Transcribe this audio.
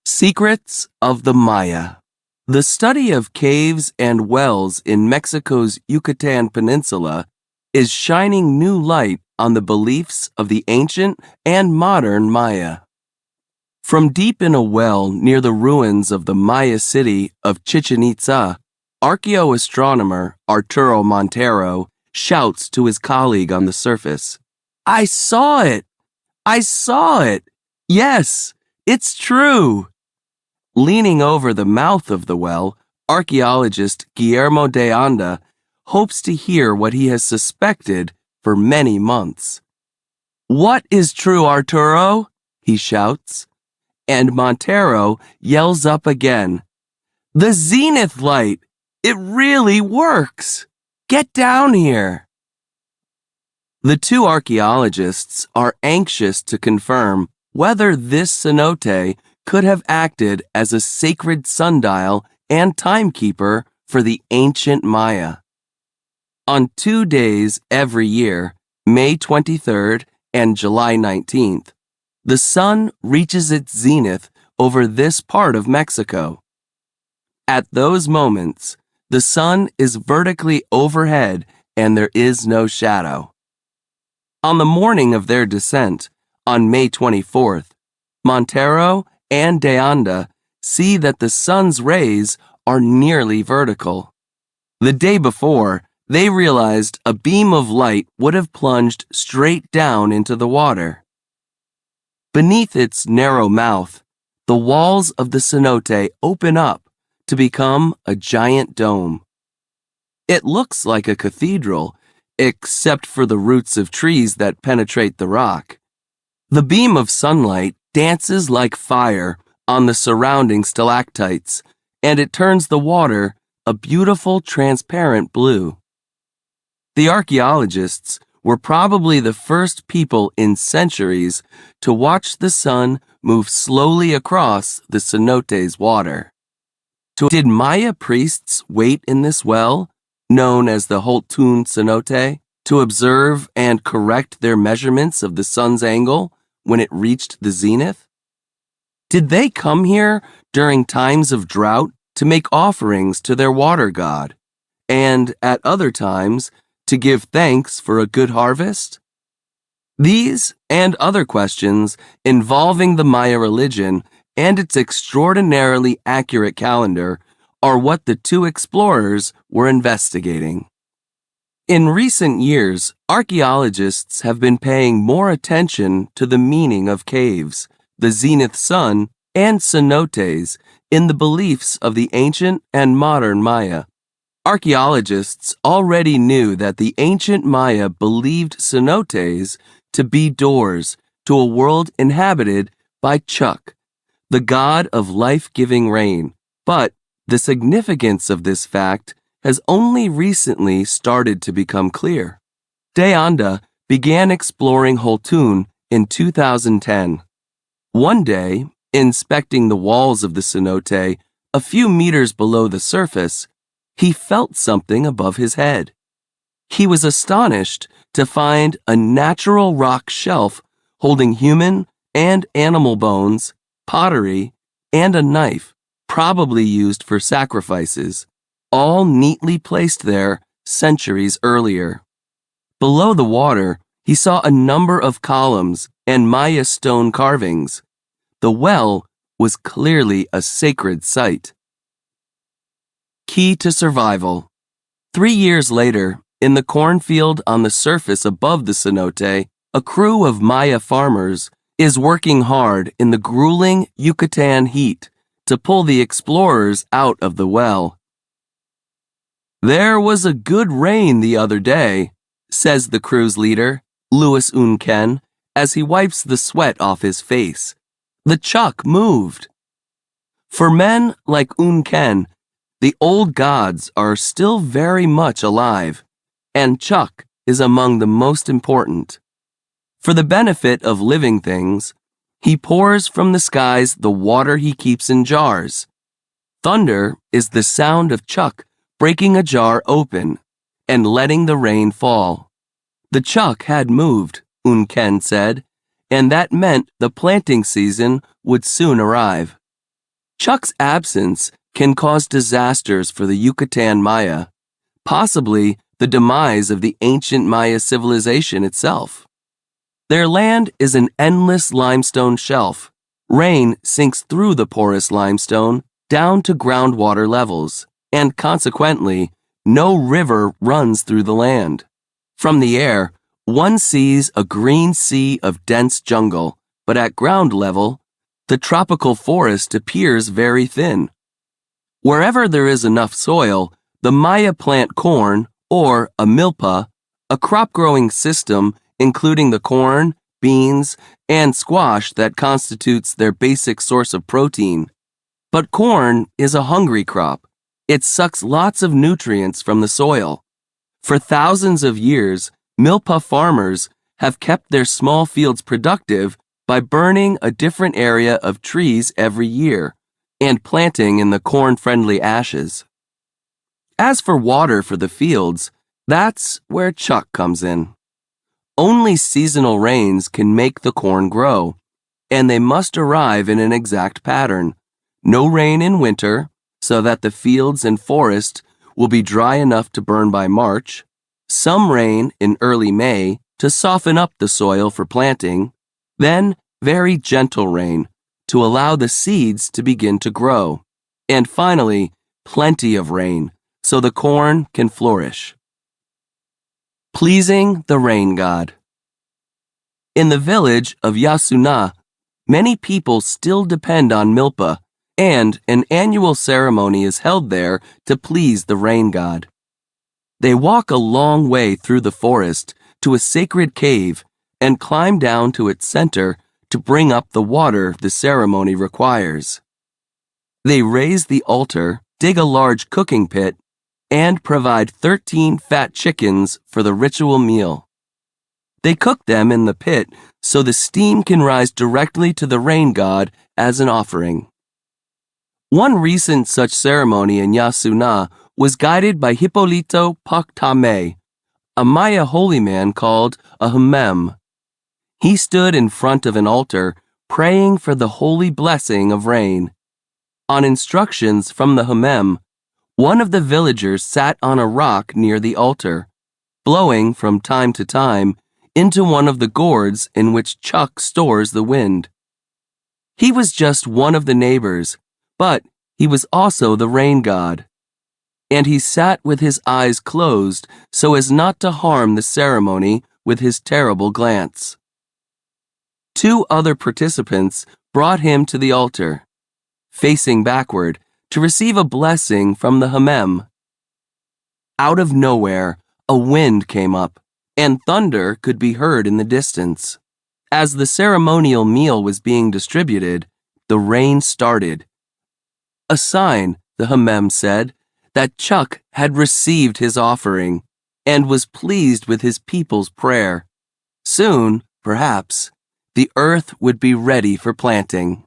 Secrets of the Maya. The study of caves and wells in Mexico's Yucatan Peninsula is shining new light on the beliefs of the ancient and modern Maya. From deep in a well near the ruins of the Maya city of Chichen Itza, archaeoastronomer Arturo Montero shouts to his colleague on the surface, "I saw it! I saw it! Yes, it's true!" Leaning over the mouth of the well, archaeologist Guillermo de Anda hopes to hear what he has suspected for many months. "What is true, Arturo?" he shouts. And Montero yells up again, "The zenith light! It really works! Get down here!" The two archaeologists are anxious to confirm whether this cenote could have acted as a sacred sundial and timekeeper for the ancient Maya. On 2 days every year, May 23rd and July 19th, the sun reaches its zenith over this part of Mexico. At those moments, the sun is vertically overhead and there is no shadow. On the morning of their descent, on May 24th, Montero and De Anda see that the sun's rays are nearly vertical. The day before, they realized a beam of light would have plunged straight down into the water. Beneath its narrow mouth, the walls of the cenote open up to become a giant dome. It looks like a cathedral, except for the roots of trees that penetrate the rock. The beam of sunlight dances like fire on the surrounding stalactites, and it turns the water a beautiful transparent blue. The archaeologists were probably the first people in centuries to watch the sun move slowly across the cenote's water. Did Maya priests wait in this well, known as the Holtun cenote, to observe and correct their measurements of the sun's angle when it reached the zenith? Did they come here during times of drought to make offerings to their water god, and at other times to give thanks for a good harvest? These and other questions involving the Maya religion and its extraordinarily accurate calendar are what the two explorers were investigating. In recent years, archaeologists have been paying more attention to the meaning of caves, the zenith sun, and cenotes in the beliefs of the ancient and modern Maya. Archaeologists already knew that the ancient Maya believed cenotes to be doors to a world inhabited by Chuk, the god of life-giving rain, but the significance of this fact has only recently started to become clear. De Anda began exploring Holtun in 2010. One day, inspecting the walls of the cenote a few meters below the surface, he felt something above his head. He was astonished to find a natural rock shelf holding human and animal bones, pottery, and a knife, probably used for sacrifices, all neatly placed there centuries earlier. Below the water, he saw a number of columns and Maya stone carvings. The well was clearly a sacred site. Key to survival. 3 years later, in the cornfield on the surface above the cenote, a crew of Maya farmers is working hard in the grueling Yucatan heat to pull the explorers out of the well. "There was a good rain the other day," says the crew's leader, Louis Unken, as he wipes the sweat off his face. "The Chuk moved." For men like Unken, the old gods are still very much alive, and Chuk is among the most important. For the benefit of living things, he pours from the skies the water he keeps in jars. Thunder is the sound of Chuk breaking a jar open and letting the rain fall. The Chuk had moved, Unken said, and that meant the planting season would soon arrive. Chuck's absence can cause disasters for the Yucatan Maya, possibly the demise of the ancient Maya civilization itself. Their land is an endless limestone shelf. Rain sinks through the porous limestone down to groundwater levels, and consequently, no river runs through the land. From the air, one sees a green sea of dense jungle, but at ground level, the tropical forest appears very thin. Wherever there is enough soil, the Maya plant corn, or a milpa, a crop-growing system including the corn, beans, and squash that constitutes their basic source of protein. But corn is a hungry crop. It sucks lots of nutrients from the soil. For thousands of years, milpa farmers have kept their small fields productive by burning a different area of trees every year and planting in the corn-friendly ashes. As for water for the fields, that's where Chuck comes in. Only seasonal rains can make the corn grow, and they must arrive in an exact pattern. No rain in winter, so that the fields and forest will be dry enough to burn by March, some rain in early May to soften up the soil for planting, then very gentle rain to allow the seeds to begin to grow, and finally, plenty of rain so the corn can flourish. Pleasing the rain god. In the village of Yasuna, many people still depend on milpa, and an annual ceremony is held there to please the rain god. They walk a long way through the forest to a sacred cave and climb down to its center to bring up the water the ceremony requires. They raise the altar, dig a large cooking pit, and provide 13 fat chickens for the ritual meal. They cook them in the pit so the steam can rise directly to the rain god as an offering. One recent such ceremony in Yasuna was guided by Hipólito Pactame, a Maya holy man called a Humem. He stood in front of an altar praying for the holy blessing of rain. On instructions from the Humem, one of the villagers sat on a rock near the altar, blowing from time to time into one of the gourds in which Chuck stores the wind. He was just one of the neighbors, but he was also the rain god. And he sat with his eyes closed so as not to harm the ceremony with his terrible glance. 2 other participants brought him to the altar, facing backward, to receive a blessing from the Humem. Out of nowhere, a wind came up, and thunder could be heard in the distance. As the ceremonial meal was being distributed, the rain started. A sign, the Humem said, that Chuck had received his offering and was pleased with his people's prayer. Soon, perhaps, the earth would be ready for planting.